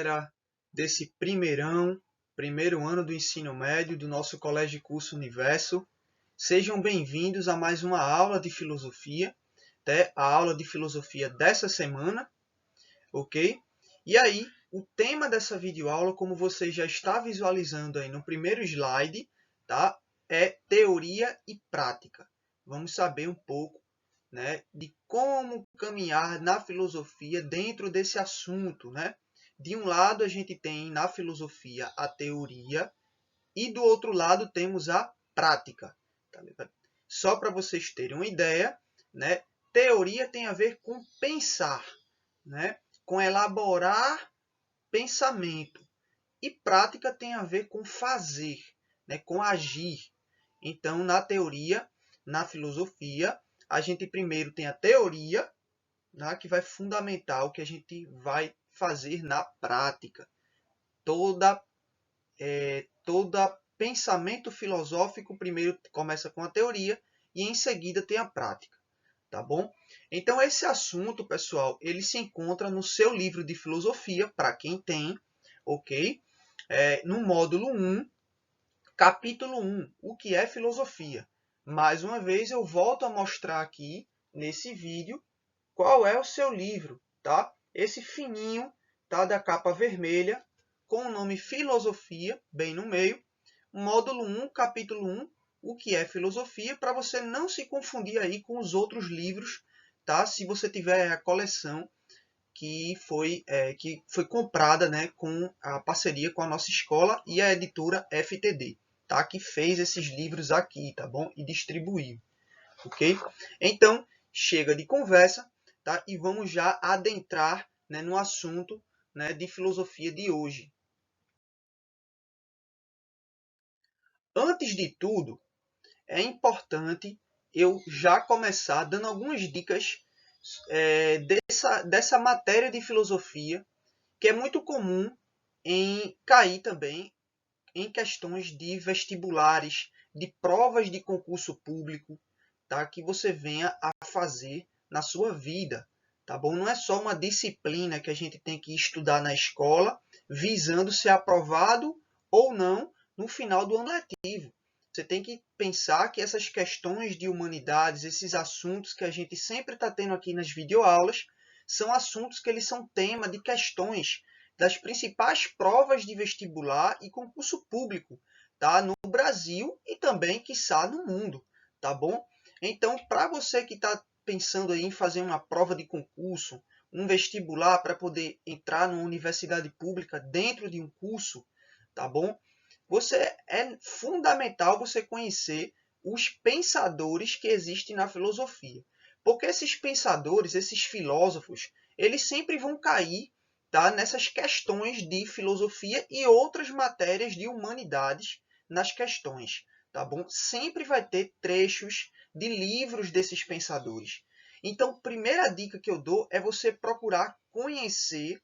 galera desse primeiro ano do ensino médio do nosso Colégio de Curso Universo. Sejam bem-vindos a mais uma aula de filosofia, a aula de filosofia dessa semana, ok? E aí, o tema dessa videoaula, como você já está visualizando aí no primeiro slide, tá? É teoria e prática. Vamos saber um pouco, né, de como caminhar na filosofia dentro desse assunto, né? De um lado, a gente tem na filosofia a teoria e do outro lado temos a prática. Tá? Só para vocês terem uma ideia, né? Teoria tem a ver com pensar, né? Com elaborar pensamento. E prática tem a ver com fazer, né? Com agir. Então, na teoria, na filosofia, a gente primeiro tem a teoria, né, que vai fundamentar o que a gente vai fazer na prática. Todo pensamento filosófico primeiro começa com a teoria e em seguida tem a prática, tá bom? Então esse assunto, pessoal, ele se encontra no seu livro de filosofia, para quem tem, ok? No módulo 1, capítulo 1, o que é filosofia. Mais uma vez eu volto a mostrar aqui nesse vídeo qual é o seu livro, tá? Esse fininho, tá, da capa vermelha, com o nome Filosofia, bem no meio, módulo 1, capítulo 1, o que é filosofia, para você não se confundir aí com os outros livros, tá? Se você tiver a coleção que foi comprada, né, com a parceria com a nossa escola e a editora FTD, tá? Que fez esses livros aqui, tá bom? E distribuiu, ok? Então, chega de conversa, tá? E vamos já adentrar, né, no assunto, né, de filosofia de hoje. Antes de tudo, é importante eu já começar dando algumas dicas dessa matéria de filosofia, que é muito comum em cair também em questões de vestibulares, de provas de concurso público, tá? Que você venha a fazer na sua vida, tá bom? Não é só uma disciplina que a gente tem que estudar na escola, visando ser aprovado ou não no final do ano letivo. Você tem que pensar que essas questões de humanidades, esses assuntos que a gente sempre está tendo aqui nas videoaulas, são assuntos que eles são tema de questões das principais provas de vestibular e concurso público, tá? No Brasil e também, quiçá, no mundo, tá bom? Então, para você que está pensando aí em fazer uma prova de concurso, um vestibular para poder entrar numa universidade pública dentro de um curso, tá bom? É fundamental você conhecer os pensadores que existem na filosofia. Porque esses pensadores, esses filósofos, eles sempre vão cair, tá, nessas questões de filosofia e outras matérias de humanidades nas questões, tá bom? Sempre vai ter trechos de livros desses pensadores. Então, a primeira dica que eu dou é você procurar conhecer,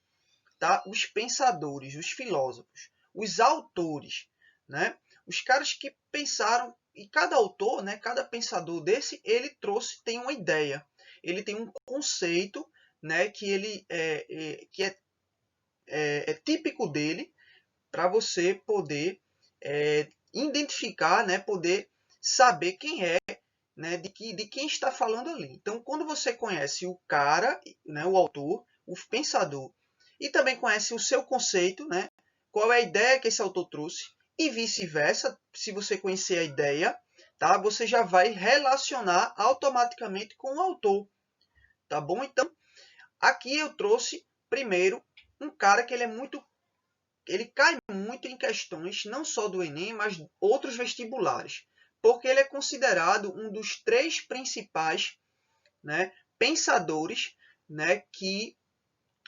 tá, os pensadores, os filósofos, os autores, né? Os caras que pensaram, e cada autor, né, cada pensador desse, ele tem uma ideia, ele tem um conceito, né, que é típico dele, para você poder identificar, né, poder saber quem é, né, de quem está falando ali. Então, quando você conhece o cara, né, o autor, o pensador, e também conhece o seu conceito, né, qual é a ideia que esse autor trouxe, e vice-versa, se você conhecer a ideia, tá, você já vai relacionar automaticamente com o autor, tá bom? Então, aqui eu trouxe primeiro um cara que ele cai muito em questões não só do Enem, mas outros vestibulares, porque ele é considerado um dos 3 principais, né, pensadores, né, que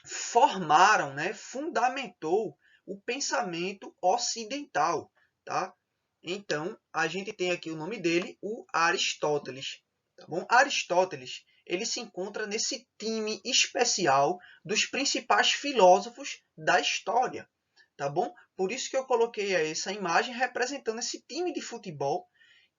formaram, né, fundamentou o pensamento ocidental, tá? Então, a gente tem aqui o nome dele, o Aristóteles, tá bom? Aristóteles, ele se encontra nesse time especial dos principais filósofos da história, tá bom? Por isso que eu coloquei essa imagem representando esse time de futebol,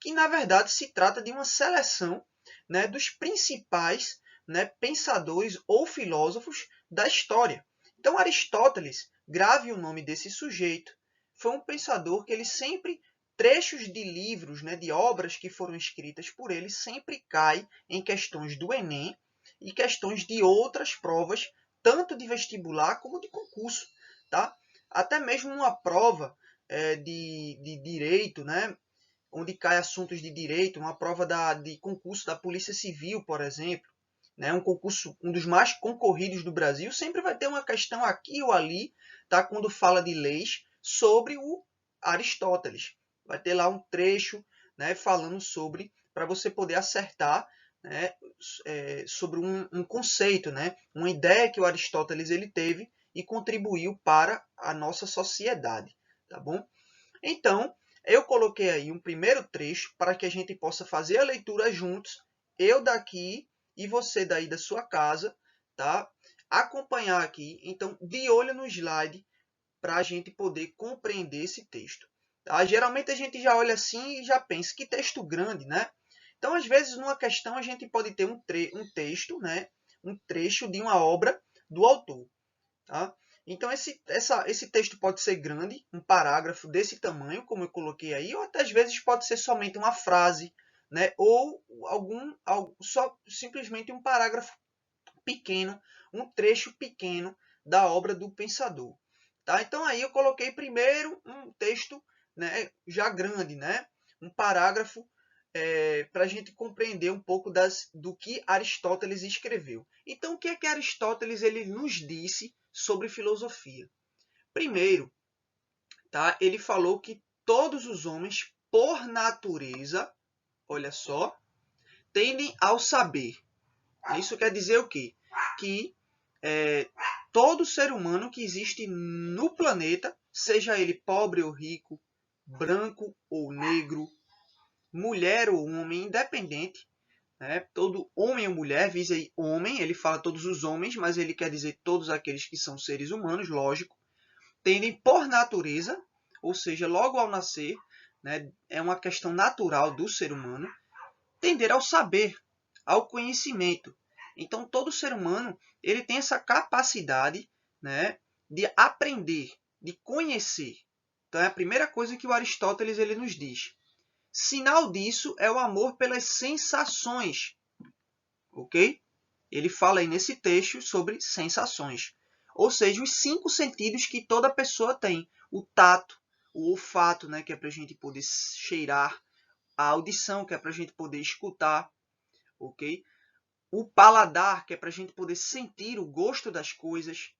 que na verdade se trata de uma seleção, né, dos principais, né, pensadores ou filósofos da história. Então Aristóteles, grave o nome desse sujeito. Foi um pensador que ele sempre, trechos de livros, né, de obras que foram escritas por ele, sempre cai em questões do Enem e questões de outras provas, tanto de vestibular como de concurso. Tá? Até mesmo uma prova de direito, né, onde cai assuntos de direito, uma prova de concurso da Polícia Civil, por exemplo, né, um concurso, um dos mais concorridos do Brasil, sempre vai ter uma questão aqui ou ali, tá, quando fala de leis, sobre o Aristóteles. Vai ter lá um trecho, né, falando sobre, para você poder acertar, né, sobre um conceito, né, uma ideia que o Aristóteles ele teve e contribuiu para a nossa sociedade. Tá bom? Então, eu coloquei aí um primeiro trecho para que a gente possa fazer a leitura juntos, eu daqui e você daí da sua casa, tá? Acompanhar aqui, então, de olho no slide, para a gente poder compreender esse texto. Tá? Geralmente a gente já olha assim e já pensa, que texto grande, né? Então, às vezes, numa questão, a gente pode ter um texto, né? Um trecho de uma obra do autor. Tá? Então, esse texto pode ser grande, um parágrafo desse tamanho, como eu coloquei aí, ou até às vezes pode ser somente uma frase, né? Ou só simplesmente um parágrafo pequeno, um trecho pequeno da obra do pensador. Tá? Então, aí eu coloquei primeiro um texto, né, já grande, né? Um parágrafo para a gente compreender um pouco do que Aristóteles escreveu. Então, o que é que Aristóteles ele nos disse sobre filosofia? Primeiro, tá, ele falou que todos os homens, por natureza, olha só, tendem ao saber. Isso quer dizer o quê? Que todo ser humano que existe no planeta, seja ele pobre ou rico, branco ou negro, mulher ou homem, independente, né? Todo homem ou mulher, visa aí homem, ele fala todos os homens, mas ele quer dizer todos aqueles que são seres humanos, lógico, tendem por natureza, ou seja, logo ao nascer, né, é uma questão natural do ser humano, tender ao saber, ao conhecimento. Então, todo ser humano ele tem essa capacidade, né, de aprender, de conhecer. Então, é a primeira coisa que o Aristóteles ele nos diz. Sinal disso é o amor pelas sensações. Ok? Ele fala aí nesse texto sobre sensações. Ou seja, os 5 sentidos que toda pessoa tem. O tato, o olfato, né, que é para a gente poder cheirar. A audição, que é para a gente poder escutar. Ok? O paladar, que é para a gente poder sentir o gosto das coisas.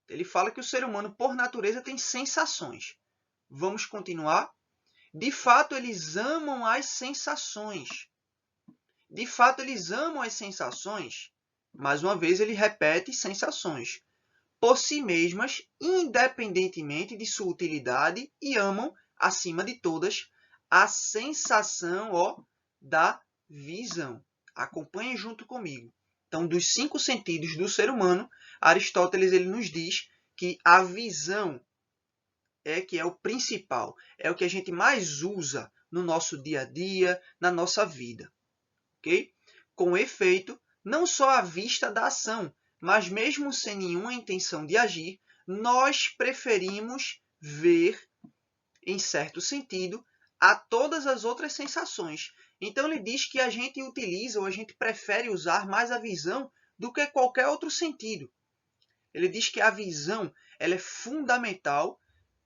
Ele fala que o ser humano, por natureza, tem sensações. Vamos continuar? De fato, eles amam as sensações. De fato, eles amam as sensações. Mais uma vez, ele repete sensações. Por si mesmas, independentemente de sua utilidade, e amam, acima de todas, a sensação da visão. Acompanhem junto comigo. Então, dos 5 sentidos do ser humano, Aristóteles ele nos diz que a visão que é o principal, é o que a gente mais usa no nosso dia a dia, na nossa vida. Okay? Com efeito, não só à vista da ação, mas mesmo sem nenhuma intenção de agir, nós preferimos ver, em certo sentido, a todas as outras sensações. Então ele diz que a gente utiliza ou a gente prefere usar mais a visão do que qualquer outro sentido. Ele diz que a visão ela é fundamental,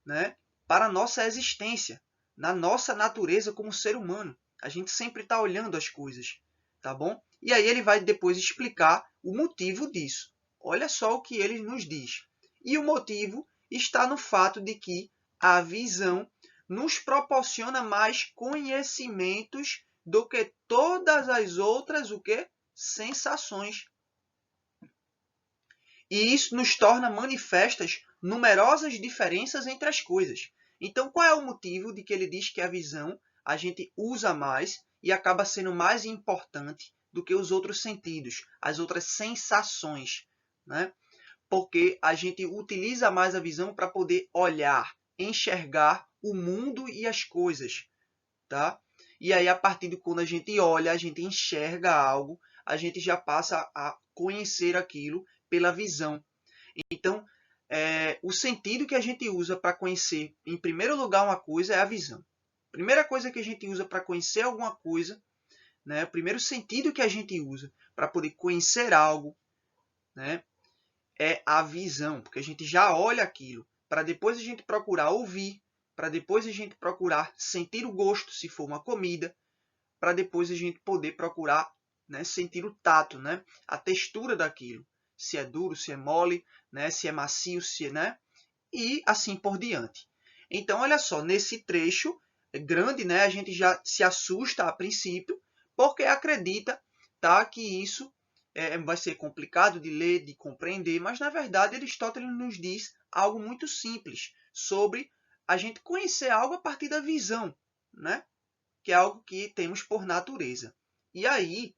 né, para a nossa existência, na nossa natureza como ser humano. A gente sempre está olhando as coisas, tá bom? E aí ele vai depois explicar o motivo disso. Olha só o que ele nos diz. E o motivo está no fato de que a visão nos proporciona mais conhecimentos do que todas as outras sensações. E isso nos torna manifestas numerosas diferenças entre as coisas. Então, qual é o motivo de que ele diz que a visão a gente usa mais e acaba sendo mais importante do que os outros sentidos, as outras sensações, né? Porque a gente utiliza mais a visão para poder olhar, enxergar o mundo e as coisas, tá? E aí, a partir de quando a gente olha, a gente enxerga algo, a gente já passa a conhecer aquilo pela visão. Então, o sentido que a gente usa para conhecer, em primeiro lugar, uma coisa é a visão. Primeira coisa que a gente usa para conhecer alguma coisa, né, o primeiro sentido que a gente usa para poder conhecer algo, né, é a visão, porque a gente já olha aquilo, para depois a gente procurar ouvir, para depois a gente procurar sentir o gosto, se for uma comida, para depois a gente poder procurar, né, sentir o tato, né, a textura daquilo, se é duro, se é mole, né, se é macio, se é, né, e assim por diante. Então, olha só, nesse trecho grande, né, a gente já se assusta a princípio, porque acredita, tá, que isso vai ser complicado de ler, de compreender, mas na verdade Aristóteles nos diz algo muito simples sobre a gente conhecer algo a partir da visão, né, que é algo que temos por natureza. E aí,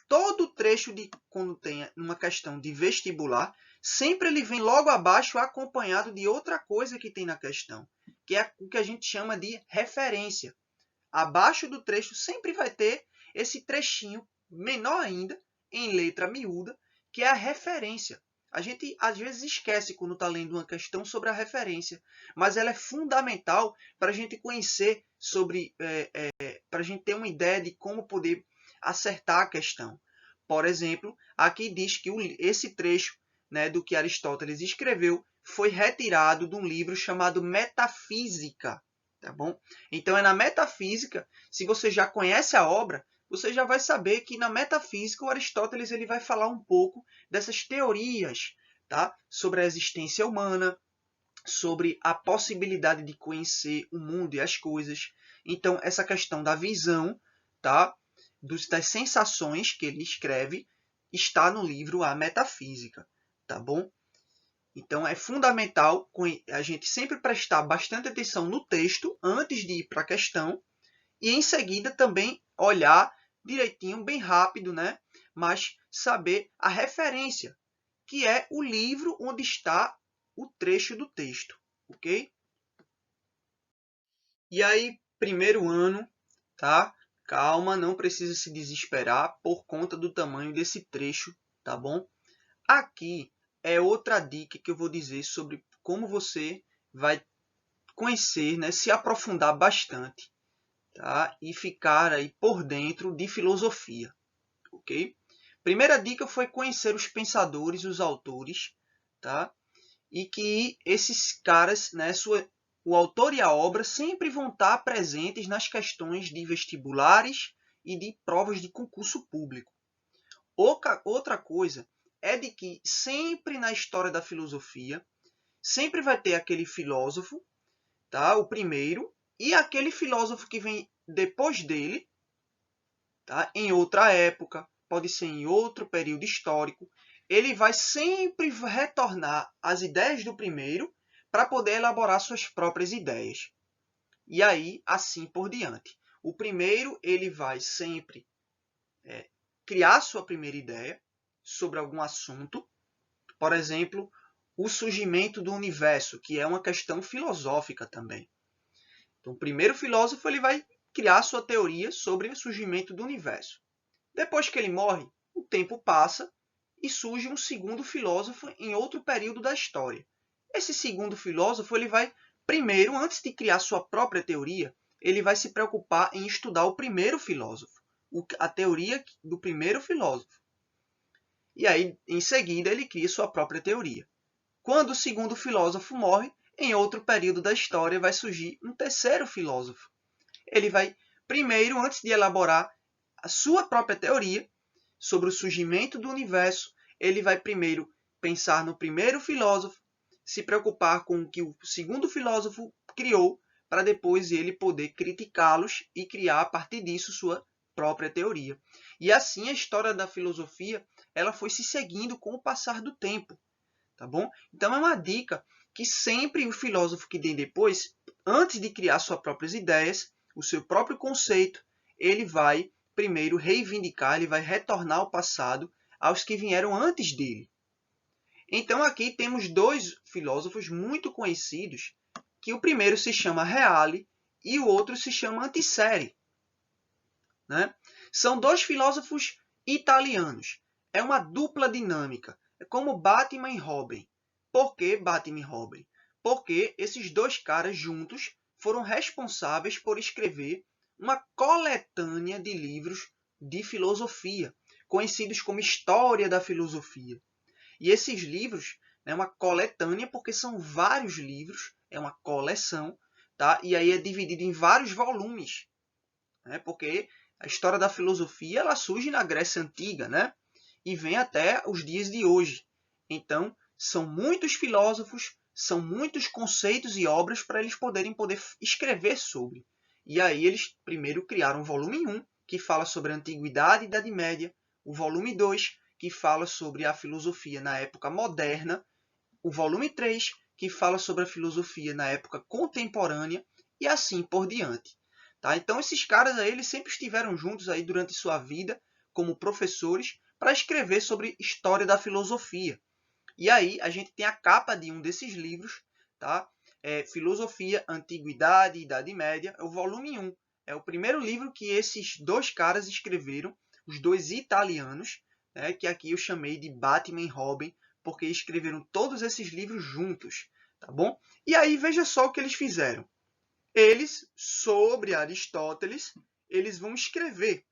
todo trecho de quando tem uma questão de vestibular, sempre ele vem logo abaixo acompanhado de outra coisa que tem na questão, que é o que a gente chama de referência. Abaixo do trecho sempre vai ter esse trechinho menor ainda, em letra miúda, que é a referência. A gente às vezes esquece quando está lendo uma questão sobre a referência, mas ela é fundamental para a gente conhecer sobre, para a gente ter uma ideia de como poder acertar a questão. Por exemplo, aqui diz que esse trecho, né, do que Aristóteles escreveu foi retirado de um livro chamado Metafísica. Tá bom? Então é na metafísica, se você já conhece a obra, você já vai saber que na metafísica o Aristóteles ele vai falar um pouco dessas teorias, tá? Sobre a existência humana, sobre a possibilidade de conhecer o mundo e as coisas. Então essa questão da visão, tá? Das sensações que ele escreve está no livro A Metafísica, tá bom? Então é fundamental a gente sempre prestar bastante atenção no texto antes de ir para a questão e em seguida também olhar direitinho, bem rápido, né? Mas saber a referência, que é o livro onde está o trecho do texto, ok? E aí, primeiro ano, tá? Calma, não precisa se desesperar por conta do tamanho desse trecho, tá bom? Aqui é outra dica que eu vou dizer sobre como você vai conhecer, né, se aprofundar bastante, tá? E ficar aí por dentro de filosofia, ok? Primeira dica foi conhecer os pensadores, os autores, tá? E que esses caras, né, o autor e a obra sempre vão estar presentes nas questões de vestibulares e de provas de concurso público. Outra coisa é de que sempre na história da filosofia, sempre vai ter aquele filósofo, tá? O primeiro, e aquele filósofo que vem depois dele, tá? Em outra época, pode ser em outro período histórico, ele vai sempre retornar às ideias do primeiro para poder elaborar suas próprias ideias. E aí, assim por diante. O primeiro, ele vai sempre criar sua primeira ideia sobre algum assunto, por exemplo, o surgimento do universo, que é uma questão filosófica também. Então, o primeiro filósofo ele vai criar sua teoria sobre o surgimento do universo. Depois que ele morre, o tempo passa e surge um segundo filósofo em outro período da história. Esse segundo filósofo ele vai, primeiro, antes de criar sua própria teoria, ele vai se preocupar em estudar o primeiro filósofo, a teoria do primeiro filósofo. E aí, em seguida, ele cria sua própria teoria. Quando o segundo filósofo morre, em outro período da história vai surgir um terceiro filósofo. Ele vai, primeiro, antes de elaborar a sua própria teoria sobre o surgimento do universo, ele vai primeiro pensar no primeiro filósofo, se preocupar com o que o segundo filósofo criou, para depois ele poder criticá-los e criar a partir disso sua própria teoria. E assim a história da filosofia ela foi se seguindo com o passar do tempo. Tá bom? Então é uma dica que sempre o filósofo que vem depois, antes de criar suas próprias ideias, o seu próprio conceito, ele vai primeiro reivindicar, ele vai retornar ao passado, aos que vieram antes dele. Então aqui temos dois filósofos muito conhecidos, que o primeiro se chama Reale e o outro se chama Antiseri. Né? São dois filósofos italianos. É uma dupla dinâmica. É como Batman e Robin. Por que Batman e Robin? Porque esses dois caras juntos foram responsáveis por escrever uma coletânea de livros de filosofia, conhecidos como História da Filosofia. E esses livros é uma coletânea porque são vários livros, é uma coleção, tá? E aí é dividido em vários volumes, né? Porque a história da filosofia ela surge na Grécia Antiga, né? E vem até os dias de hoje. Então, são muitos filósofos, são muitos conceitos e obras para eles poder escrever sobre. E aí eles primeiro criaram o volume 1, que fala sobre a Antiguidade e Idade Média, o volume 2, que fala sobre a filosofia na época moderna, o volume 3, que fala sobre a filosofia na época contemporânea, e assim por diante. Tá? Então, esses caras aí, eles sempre estiveram juntos aí durante sua vida como professores para escrever sobre história da filosofia. E aí, a gente tem a capa de um desses livros, tá? Filosofia, Antiguidade e Idade Média, é o volume 1. É o primeiro livro que esses dois caras escreveram, os dois italianos, né, que aqui eu chamei de Batman e Robin, porque escreveram todos esses livros juntos, tá bom? E aí, veja só o que eles fizeram. Eles, sobre Aristóteles, eles vão escrever,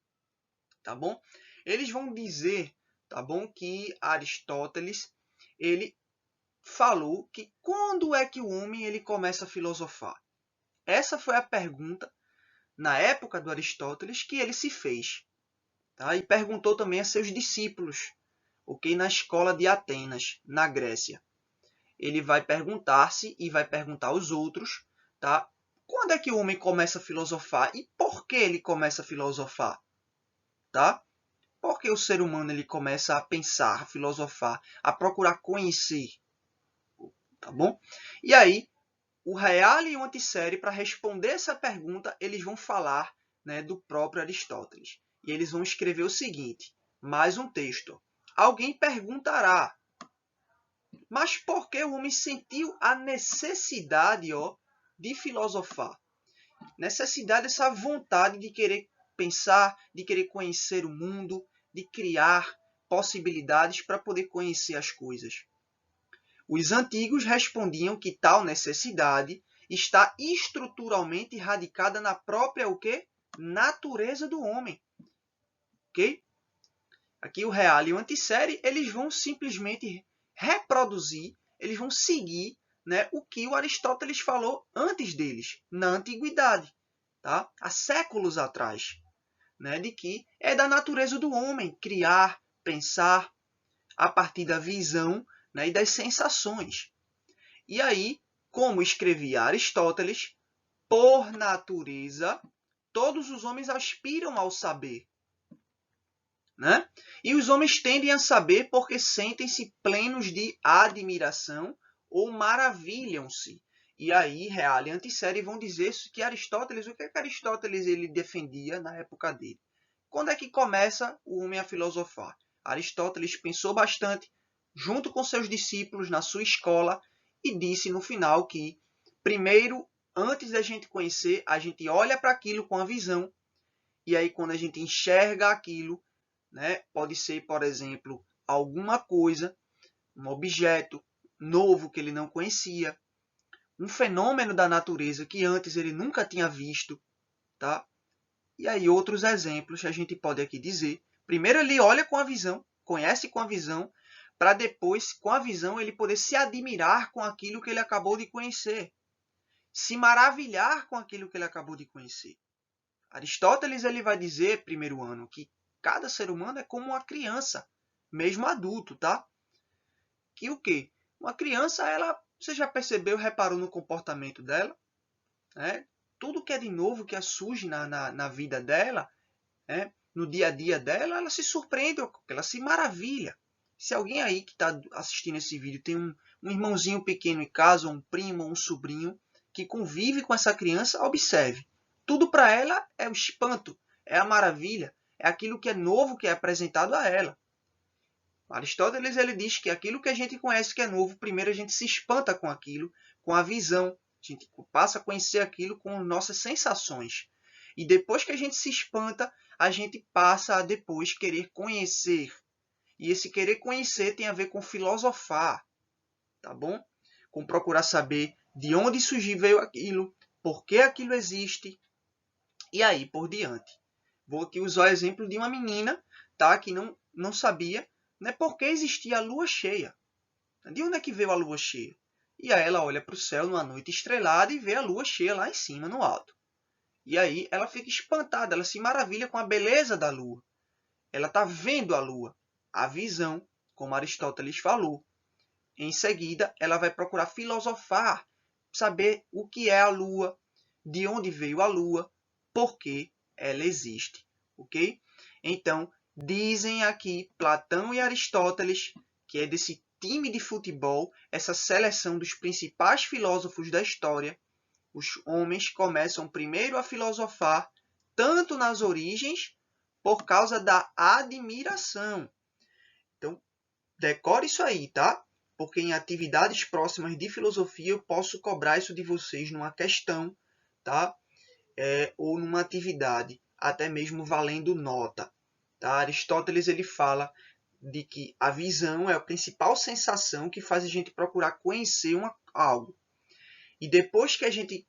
tá bom? Eles vão dizer, tá bom, que Aristóteles, ele falou que quando é que o homem ele começa a filosofar? Essa foi a pergunta, na época do Aristóteles, que ele se fez. Tá? E perguntou também a seus discípulos, ok? Na escola de Atenas, na Grécia. Ele vai perguntar-se e vai perguntar aos outros, tá? Quando é que o homem começa a filosofar e por que ele começa a filosofar? Tá? Por que o ser humano ele começa a pensar, a filosofar, a procurar conhecer? Tá bom? E aí, o real e o antissérie, para responder essa pergunta, eles vão falar, né, do próprio Aristóteles. E eles vão escrever o seguinte, mais um texto. Alguém perguntará, mas por que o homem sentiu a necessidade de filosofar? Necessidade, essa vontade de querer pensar, de querer conhecer o mundo, de criar possibilidades para poder conhecer as coisas. Os antigos respondiam que tal necessidade está estruturalmente radicada na própria o quê? Natureza do homem. Ok? Aqui o real e o antissérie, eles vão simplesmente reproduzir, eles vão seguir, né, o que o Aristóteles falou antes deles, na antiguidade, tá? Há séculos atrás, né, de que é da natureza do homem criar, pensar a partir da visão, né, e das sensações. E aí, como escrevia Aristóteles, por natureza, todos os homens aspiram ao saber. Né? E os homens tendem a saber porque sentem-se plenos de admiração ou maravilham-se. E aí, real e antissérie vão dizer que Aristóteles, o que Aristóteles ele defendia na época dele? Quando é que começa o homem a filosofar? Aristóteles pensou bastante, junto com seus discípulos na sua escola, e disse no final que, primeiro, antes da gente conhecer, a gente olha para aquilo com a visão, e aí quando a gente enxerga aquilo, né, pode ser, por exemplo, alguma coisa, um objeto novo que ele não conhecia, um fenômeno da natureza que antes ele nunca tinha visto, tá? E aí outros exemplos a gente pode aqui dizer. Primeiro ele olha com a visão, conhece com a visão, para depois, com a visão, ele poder se admirar com aquilo que ele acabou de conhecer. Se maravilhar com aquilo que ele acabou de conhecer. Aristóteles ele vai dizer, primeiro ano, que cada ser humano é como uma criança, mesmo adulto, tá? Que o quê? Uma criança, ela, você já percebeu, reparou no comportamento dela? Né? Tudo que é de novo, que surge na vida dela, né? No dia a dia dela, ela se surpreende, ela se maravilha. Se alguém aí que está assistindo esse vídeo tem um irmãozinho pequeno em casa, um primo, um sobrinho, que convive com essa criança, observe. Tudo para ela é o espanto, é a maravilha, é aquilo que é novo que é apresentado a ela. Aristóteles ele diz que aquilo que a gente conhece que é novo, primeiro a gente se espanta com aquilo, com a visão. A gente passa a conhecer aquilo com nossas sensações. E depois que a gente se espanta, a gente passa a depois querer conhecer. E esse querer conhecer tem a ver com filosofar. tá bom? Como procurar saber de onde surgiu veio aquilo, por que aquilo existe, e aí por diante. Vou aqui usar o exemplo de uma menina, tá? Que não sabia, né, por que existia a lua cheia. De onde é que veio a lua cheia? E aí ela olha para o céu numa noite estrelada e vê a lua cheia lá em cima, no alto. E aí ela fica espantada, ela se maravilha com a beleza da lua. Ela está vendo a lua, a visão, como Aristóteles falou. Em seguida, ela vai procurar filosofar, saber o que é a lua, de onde veio a lua, por que ela existe, ok? Então, dizem aqui Platão e Aristóteles, que é desse time de futebol, essa seleção dos principais filósofos da história, os homens começam primeiro a filosofar, tanto nas origens, por causa da admiração. Então, decore isso aí, tá? Porque em atividades próximas de filosofia eu posso cobrar isso de vocês numa questão, tá? Ou numa atividade, até mesmo valendo nota. Tá? Aristóteles ele fala de que a visão é a principal sensação que faz a gente procurar conhecer algo. E depois que a gente,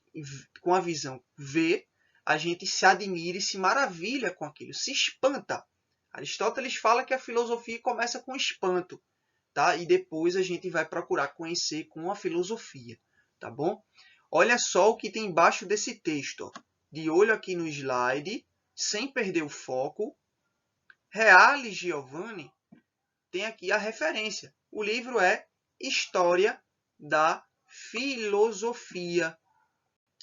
com a visão, vê, a gente se admira e se maravilha com aquilo, se espanta. Aristóteles fala que a filosofia começa com espanto, tá? E depois a gente vai procurar conhecer com a filosofia, tá bom? Olha só o que tem embaixo desse texto, ó. De olho aqui no slide, sem perder o foco. Reale Giovanni tem aqui a referência. O livro é História da Filosofia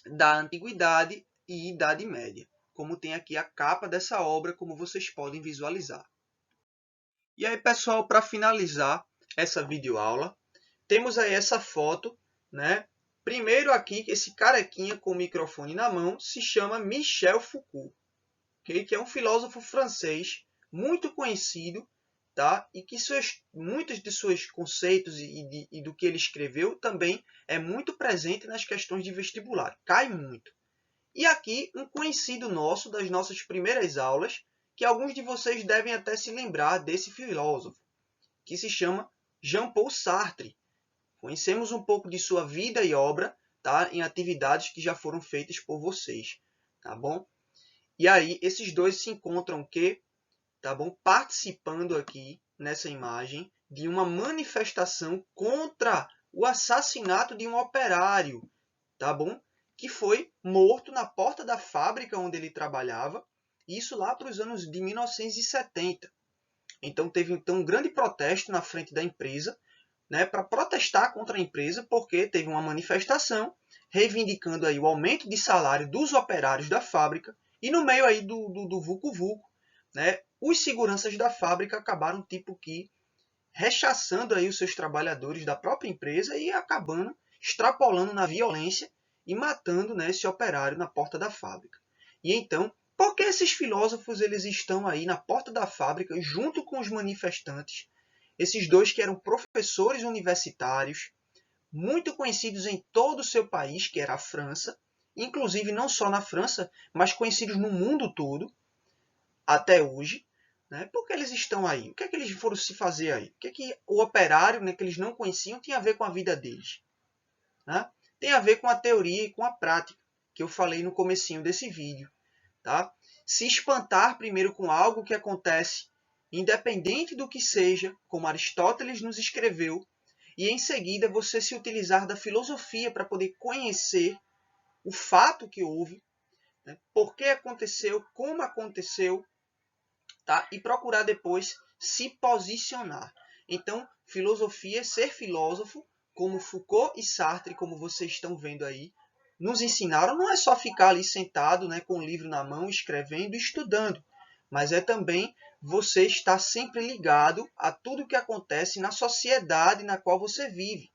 da Antiguidade e Idade Média, como tem aqui a capa dessa obra, como vocês podem visualizar. E aí, pessoal, para finalizar essa videoaula, temos aí essa foto, né? Primeiro aqui, esse carequinha com o microfone na mão se chama Michel Foucault, okay? Que é um filósofo francês muito conhecido, tá? E que muitos de seus conceitos e do que ele escreveu também é muito presente nas questões de vestibular, cai muito. E aqui um conhecido nosso das nossas primeiras aulas, que alguns de vocês devem até se lembrar desse filósofo, que se chama Jean-Paul Sartre. Conhecemos um pouco de sua vida e obra, tá? Em atividades que já foram feitas por vocês, tá bom? E aí esses dois se encontram que, tá bom? Participando aqui nessa imagem de uma manifestação contra o assassinato de um operário, tá bom? Que foi morto na porta da fábrica onde ele trabalhava, isso lá para os anos de 1970. Então teve um grande protesto na frente da empresa, né, para protestar contra a empresa, porque teve uma manifestação reivindicando aí o aumento de salário dos operários da fábrica, e no meio aí do vucu-vucu, né, os seguranças da fábrica acabaram tipo que rechaçando aí os seus trabalhadores da própria empresa e acabando extrapolando na violência e matando, né, esse operário na porta da fábrica. E então, por que esses filósofos eles estão aí na porta da fábrica junto com os manifestantes? Esses dois que eram professores universitários, muito conhecidos em todo o seu país, que era a França, inclusive não só na França, mas conhecidos no mundo todo, até hoje. Né? Por que eles estão aí? O que é que eles foram se fazer aí? O que é que o operário, né, que eles não conheciam tinha a ver com a vida deles? Né? Tem a ver com a teoria e com a prática, que eu falei no comecinho desse vídeo. Tá? Se espantar primeiro com algo que acontece, independente do que seja, como Aristóteles nos escreveu, e em seguida você se utilizar da filosofia para poder conhecer o fato que houve, né? Por que aconteceu, como aconteceu, tá? E procurar depois se posicionar. Então, filosofia, ser filósofo, como Foucault e Sartre, como vocês estão vendo aí, nos ensinaram, não é só ficar ali sentado, né, com o livro na mão, escrevendo e estudando, mas é também você estar sempre ligado a tudo que acontece na sociedade na qual você vive,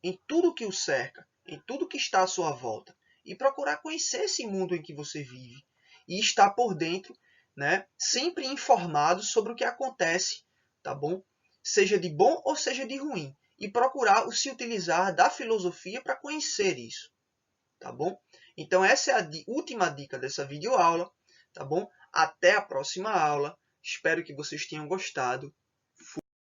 em tudo que o cerca, em tudo que está à sua volta, e procurar conhecer esse mundo em que você vive e estar por dentro, né, sempre informado sobre o que acontece, tá bom? Seja de bom ou seja de ruim, e procurar se utilizar da filosofia para conhecer isso, tá bom? Então essa é a última dica dessa videoaula, tá bom? Até a próxima aula. Espero que vocês tenham gostado